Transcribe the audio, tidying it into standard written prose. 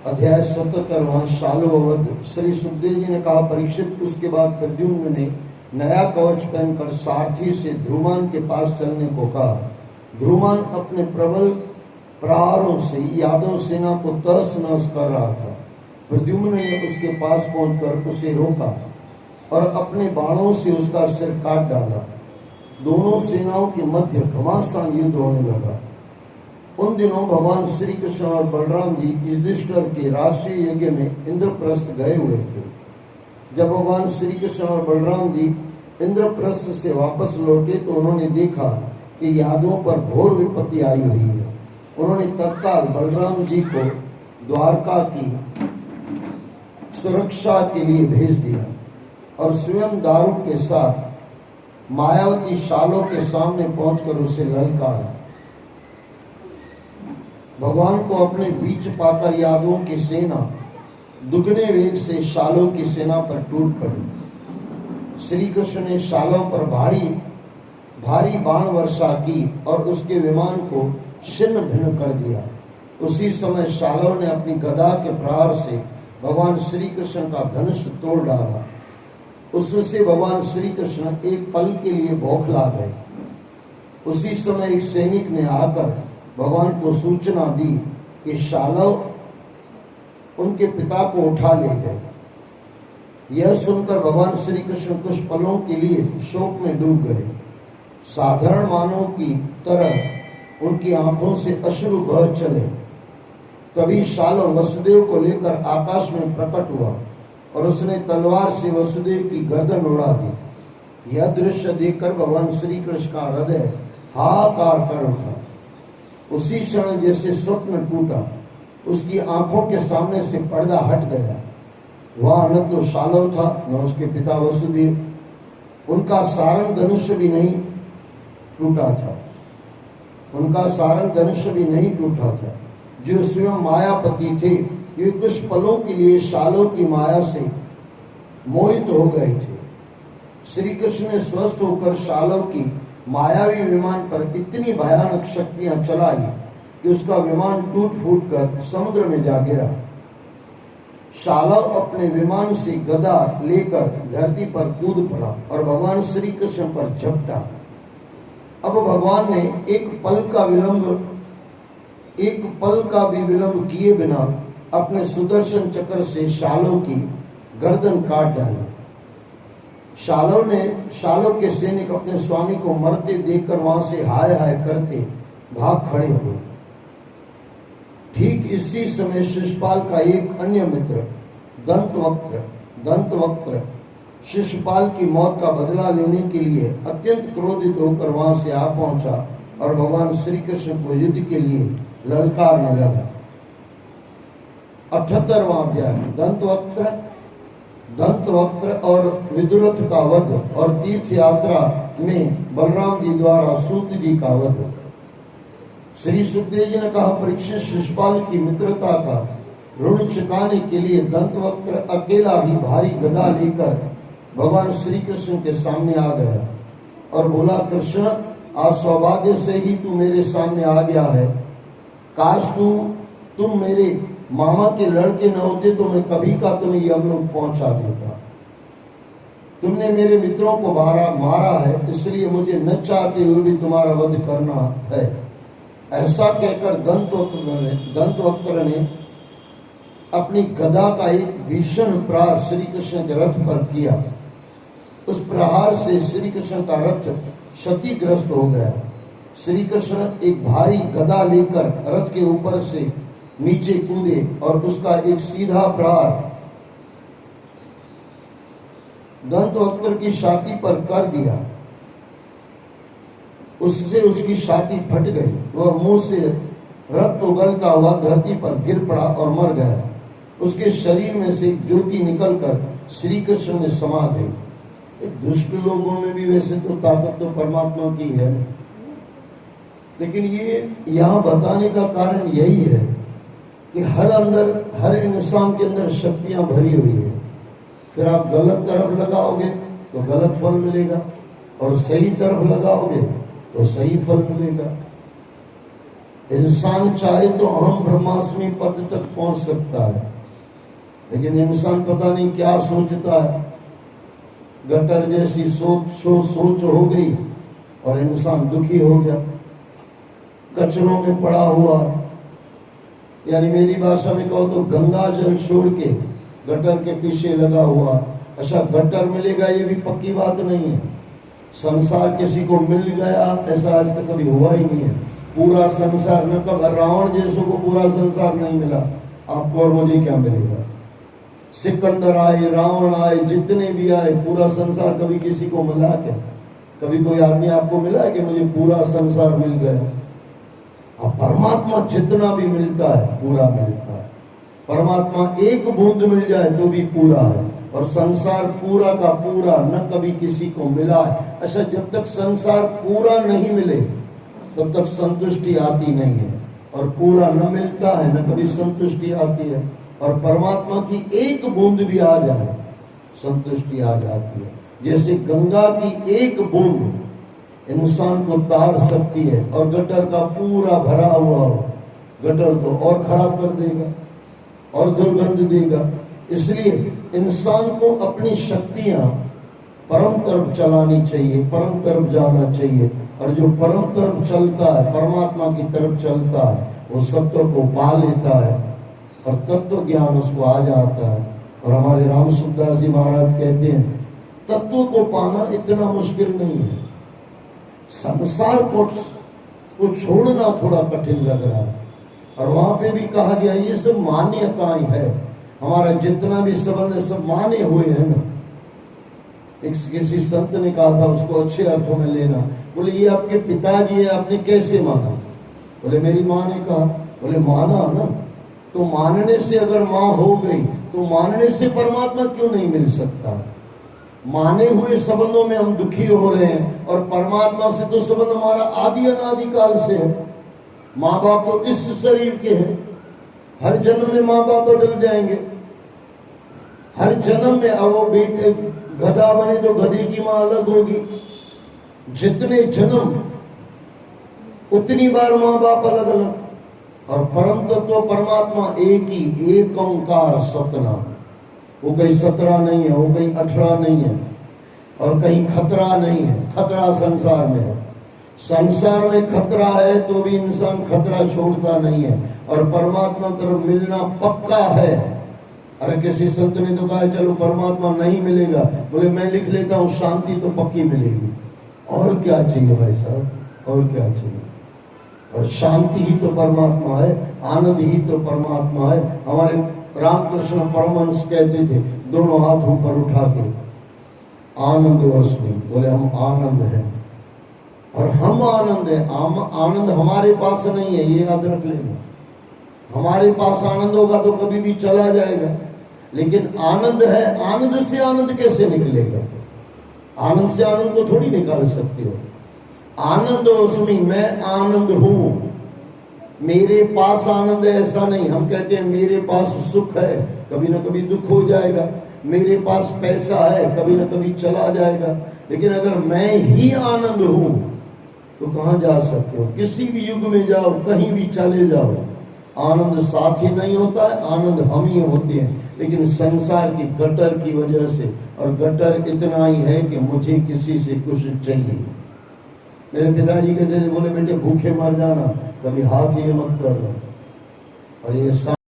अध्याय 77 शालोवध। श्री सुखदेव जी ने कहा, परीक्षित, उसके बाद प्रद्युम्न ने नया कवच पहनकर सारथी से ध्रुमान के पास चलने को कहा। ध्रुमान अपने प्रबल प्रहारों से यादव सेना को तहस नहस कर रहा था। प्रद्युम्न ने उसके पास पहुंचकर उसे रोका और अपने बाणों से उसका सिर काट डाला। दोनों सेनाओं के मध्य घमासान युद्ध होने लगा। उन दिनों भगवान श्री कृष्ण और बलराम जी युधिष्ठिर के राष्ट्रीय यज्ञ में इंद्रप्रस्थ गए हुए थे। जब भगवान श्री कृष्ण और बलराम जी इंद्रप्रस्थ से वापस लौटे तो उन्होंने देखा कि यादवों पर घोर विपत्ति आई हुई है। उन्होंने तत्काल बलराम जी को द्वारका की सुरक्षा के लिए भेज दिया और स्वयं दारुक के साथ मायावती शालों के सामने पहुंचकर उसे ललकारा। भगवान को अपने बीच पाकर यादवों की सेना दुगने वेग से शालों की सेना पर टूट पड़ी। श्री कृष्ण ने शालों पर भारी बाण वर्षा की और उसके विमान को छिन्न भिन्न कर दिया। उसी समय शालों ने अपनी गदा के प्रहार से भगवान श्री कृष्ण का धनुष तोड़ डाला। उससे भगवान श्री कृष्ण एक पल के लिए बौखला गए। उसी समय एक सैनिक ने आकर भगवान को सूचना दी कि शालव उनके पिता को उठा ले गए। यह सुनकर भगवान श्री कृष्ण कुछ पलों के लिए शोक में डूब गए। साधारण मानव की तरह उनकी आंखों से अश्रु बह चले। तभी शालव वसुदेव को लेकर आकाश में प्रकट हुआ और उसने तलवार से वसुदेव की गर्दन उड़ा दी। यह दृश्य देखकर भगवान श्री कृष्ण का हृदय हाहाकार कर उठा। उसी क्षण जैसे स्वप्न टूटा, उसकी आंखों के सामने से पर्दा हट गया। वह न तो शालव था न उसके पिता वसुदेव। उनका सारंग धनुष्य भी नहीं टूटा था। जो स्वयं मायापति थे, ये कुछ पलों के लिए शालों की माया से मोहित हो गए थे। श्री कृष्ण ने स्वस्थ होकर शालों की मायावी विमान पर इतनी भयानक शक्तियां चलाई कि उसका विमान टूट फूट कर समुद्र में जा गिरा। शालव अपने विमान से गदा लेकर धरती पर कूद पड़ा और भगवान श्री कृष्ण पर झपटा। अब भगवान ने एक पल का भी विलंब किए बिना अपने सुदर्शन चक्र से शालों की गर्दन काट डाली। शालों के सैनिक अपने स्वामी को मरते देखकर वहां से हाय हाय करते भाग खड़े हुए। ठीक इसी समय शिशुपाल का एक अन्य मित्र दंतवक्त्र शिशुपाल की मौत का बदला लेने के लिए अत्यंत क्रोधित होकर वहां से आ पहुंचा और भगवान श्री कृष्ण को युद्ध के लिए ललकारने लगा। 78वां अध्याय दंतवक्त्र और विदुरथ का वध और तीर्थ यात्रा में बलराम जी द्वारा सूत जी का वध। श्री सुखदेव जी ने कहा, परीक्षित, शिशुपाल की मित्रता का ऋण चुकाने के लिए दंतवक्त्र अकेला ही भारी गदा लेकर भगवान श्री कृष्ण के सामने आ गया और बोला, कृष्ण, आज सौभाग्य से ही तू मेरे सामने आ गया है। काश तुम मेरे मामा के लड़के न होते तो मैं कभी का तुम्हें यमलोक पहुंचा देता। तुमने मेरे मित्रों को मारा है, इसलिए मुझे न चाहते हुए भी तुम्हारा वध करना है। ऐसा कहकर दंतवक्त्र ने अपनी गदा का एक भीषण प्रहार श्री कृष्ण के रथ पर किया। उस प्रहार से श्री कृष्ण का रथ क्षतिग्रस्त हो गया। श्री कृष्ण एक भारी गदा लेकर रथ के ऊपर से नीचे कूदे और उसका एक सीधा प्रहार दंतवक्त्र की छाती पर कर दिया। उससे उसकी छाती फट गई। वह मुंह से रक्त उगलता हुआ धरती पर गिर पड़ा और मर गया। उसके शरीर में से ज्योति निकलकर श्री कृष्ण में समा गई। दुष्ट लोगों में भी वैसे तो ताकत तो परमात्मा की है, लेकिन ये यहाँ बताने का कारण यही है कि हर इंसान के अंदर शक्तियां भरी हुई है। फिर आप गलत तरफ लगाओगे तो गलत फल मिलेगा और सही तरफ लगाओगे तो सही फल मिलेगा। इंसान चाहे तो अहम ब्रह्मास्मि पद तक पहुंच सकता है, लेकिन इंसान पता नहीं क्या सोचता है। गटर जैसी सोच हो गई और इंसान दुखी हो गया, कचरों में पड़ा हुआ। यानी मेरी भाषा में कहो तो गंगा जल छोड़ के गटर के पीछे लगा हुआ। अच्छा, गटर मिलेगा ये भी पक्की बात नहीं है। संसार किसी को मिल गया ऐसा आज तक कभी हुआ ही नहीं है। पूरा संसार न कब रावण जैसों को पूरा संसार नहीं मिला, आपको और मुझे क्या मिलेगा। सिकंदर आए, रावण आए, जितने भी आए, पूरा संसार कभी किसी को मिला क्या? कभी कोई आदमी आपको मिला है कि मुझे पूरा संसार मिल गया? अब परमात्मा जितना भी मिलता है पूरा मिलता है। परमात्मा एक बूंद मिल जाए तो भी पूरा है, और संसार पूरा का पूरा न कभी किसी को मिला है। अच्छा, जब तक संसार पूरा नहीं मिले तब तक संतुष्टि आती नहीं है, और पूरा न मिलता है न कभी संतुष्टि आती है। और परमात्मा की एक बूंद भी आ जाए संतुष्टि आ जाती है। जैसे गंगा की एक बूंद इंसान को तार सकती है, और गटर का पूरा भरा हुआ हो, गटर तो और खराब कर देगा और दुर्गंध देगा। इसलिए इंसान को अपनी शक्तियां परम तरफ चलानी चाहिए, परम तरफ जाना चाहिए। और जो परम तरफ चलता है, परमात्मा की तरफ चलता है, वो सत्य को पा लेता है और तत्व ज्ञान उसको आ जाता है। और हमारे राम सुखदास जी महाराज कहते हैं, तत्व को पाना इतना मुश्किल नहीं है, संसार को छोड़ना थोड़ा कठिन लग रहा है। और वहां पे भी कहा गया ये सब मान्यताएं है, हमारा जितना भी संबंध है सब माने हुए हैं ना। एक किसी संत ने कहा था, उसको अच्छे अर्थों में लेना। बोले ये आपके पिताजी है, आपने कैसे माना? बोले मेरी माँ ने कहा। बोले माना ना, तो मानने से अगर माँ हो गई तो मानने से परमात्मा क्यों नहीं मिल सकता? माने हुए संबंधों में हम दुखी हो रहे हैं, और परमात्मा से तो संबंध हमारा आदि अनादि काल से है। माँ बाप तो इस शरीर के हैं, हर जन्म में माँ बाप बदल जाएंगे, हर जन्म में। अब वो बेटे गधा बने तो गधे की माँ अलग होगी। जितने जन्म उतनी बार माँ बाप अलग अलग। और परम तत्व परमात्मा एक ही, एक ओंकार सतनाम। वो कहीं 17 नहीं है, वो कहीं 18 नहीं है, और कहीं खतरा नहीं है। खतरा संसार में है, संसार में खतरा है तो भी इंसान खतरा छोड़ता नहीं है, और परमात्मा तरफ मिलना पक्का है। अरे किसी संत ने तो कहा चलो परमात्मा नहीं मिलेगा, बोले मैं लिख लेता हूँ, शांति तो पक्की मिलेगी। और क्या चाहिए भाई साहब, और क्या चाहिए? और शांति ही तो परमात्मा है, आनंद ही तो परमात्मा है। हमारे रामकृष्ण परमहंस कहते थे, दोनों हाथ ऊपर उठा के, आनंद वस्मी, बोले हम आनंद हैं और हम आनंद है। आनंद हमारे पास नहीं है, ये याद रख लेना। हमारे पास आनंद होगा तो कभी भी चला जाएगा, लेकिन आनंद है। आनंद से आनंद कैसे निकलेगा? आनंद से आनंद को थोड़ी निकाल सकते हो। आनंद उसमें मैं आनंद हूं, मेरे पास आनंद है ऐसा नहीं। हम कहते हैं मेरे पास सुख है, कभी ना कभी दुख हो जाएगा। मेरे पास पैसा है, कभी ना कभी चला जाएगा। लेकिन अगर मैं ही आनंद हूं तो कहां जा सकते हो? किसी भी युग में जाओ, कहीं भी चले जाओ, आनंद साथ ही नहीं होता है, आनंद हम ही होते हैं। लेकिन संसार की गटर की वजह से, और गटर इतना ही है कि मुझे किसी से कुछ चाहिए। मेरे पिताजी कहते थे, बोले बेटे भूखे मर जाना, कभी हाथ ये मत कर लो। और ये